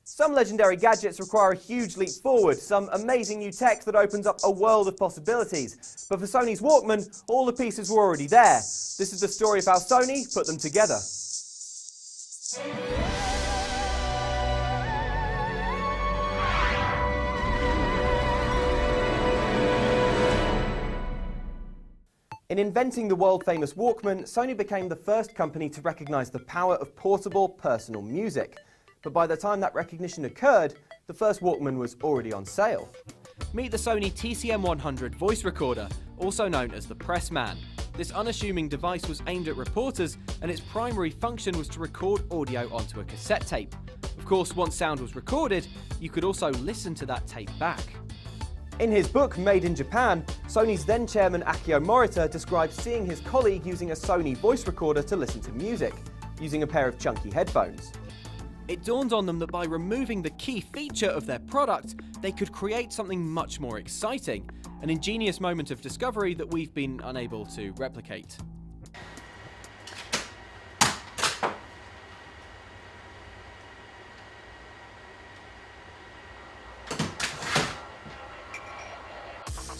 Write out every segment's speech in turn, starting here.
Some legendary gadgets require a huge leap forward, some amazing new tech that opens up a world of possibilities. But for Sony's Walkman, all the pieces were already there. This is the story of how Sony put them together. In inventing the world-famous Walkman, Sony became the first company to recognise the power of portable, personal music. But by the time that recognition occurred, the first Walkman was already on sale. Meet the Sony TCM100 voice recorder, also known as the Pressman. This unassuming device was aimed at reporters, and its primary function was to record audio onto a cassette tape. Of course, once sound was recorded, you could also listen to that tape back. In his book, Made in Japan, Sony's then chairman Akio Morita describes seeing his colleague using a Sony voice recorder to listen to music, using a pair of chunky headphones. It dawned on them that by removing the key feature of their product, they could create something much more exciting, an ingenious moment of discovery that we've been unable to replicate.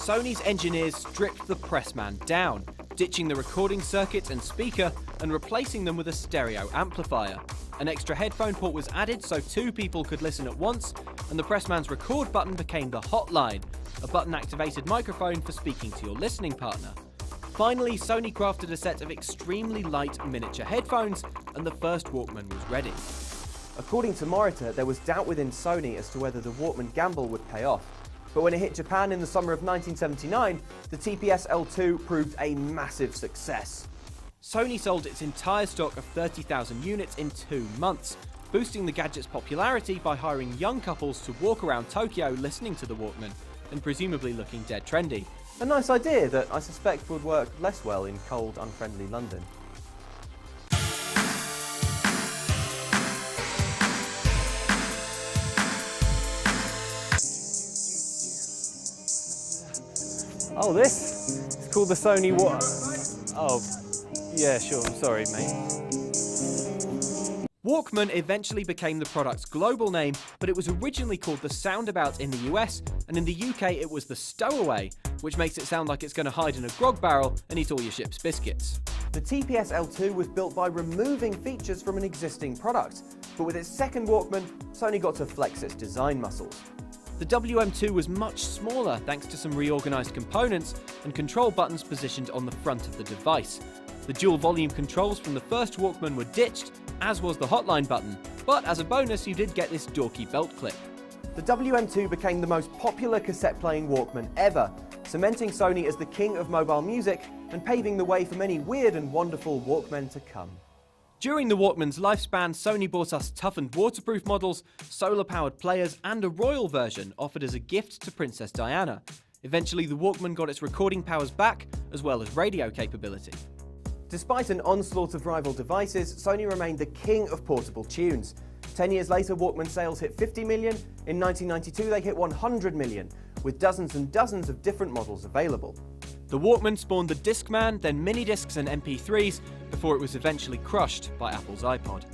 Sony's engineers stripped the Pressman down, ditching the recording circuit and speaker and replacing them with a stereo amplifier. An extra headphone port was added so two people could listen at once, and the Pressman's record button became the hotline, a button-activated microphone for speaking to your listening partner. Finally, Sony crafted a set of extremely light miniature headphones, and the first Walkman was ready. According to Morita, there was doubt within Sony as to whether the Walkman gamble would pay off. But when it hit Japan in the summer of 1979, the TPS L2 proved a massive success. Sony sold its entire stock of 30,000 units in 2 months, boosting the gadget's popularity by hiring young couples to walk around Tokyo listening to the Walkman, and presumably looking dead trendy. A nice idea that I suspect would work less well in cold, unfriendly London. Oh, this? It's called the Sony what? Oh, yeah, sure, I'm sorry, mate. Walkman eventually became the product's global name, but it was originally called the Soundabout in the US, and in the UK it was the Stowaway, which makes it sound like it's going to hide in a grog barrel and eat all your ship's biscuits. The TPS L2 was built by removing features from an existing product, but with its second Walkman, Sony got to flex its design muscles. The WM2 was much smaller thanks to some reorganised components and control buttons positioned on the front of the device. The dual volume controls from the first Walkman were ditched, as was the hotline button, but as a bonus you did get this dorky belt clip. The WM2 became the most popular cassette-playing Walkman ever, cementing Sony as the king of mobile music and paving the way for many weird and wonderful Walkmen to come. During the Walkman's lifespan, Sony bought us toughened waterproof models, solar-powered players, and a royal version offered as a gift to Princess Diana. Eventually, the Walkman got its recording powers back, as well as radio capability. Despite an onslaught of rival devices, Sony remained the king of portable tunes. 10 years later, Walkman sales hit 50 million. In 1992, they hit 100 million, with dozens and dozens of different models available. The Walkman spawned the Discman, then mini-discs and MP3s, before it was eventually crushed by Apple's iPod.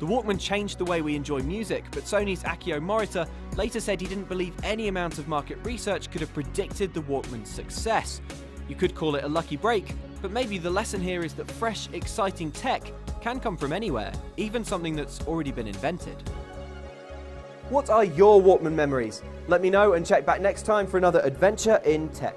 The Walkman changed the way we enjoy music, but Sony's Akio Morita later said he didn't believe any amount of market research could have predicted the Walkman's success. You could call it a lucky break, but maybe the lesson here is that fresh, exciting tech can come from anywhere, even something that's already been invented. What are your Walkman memories? Let me know and check back next time for another adventure in tech.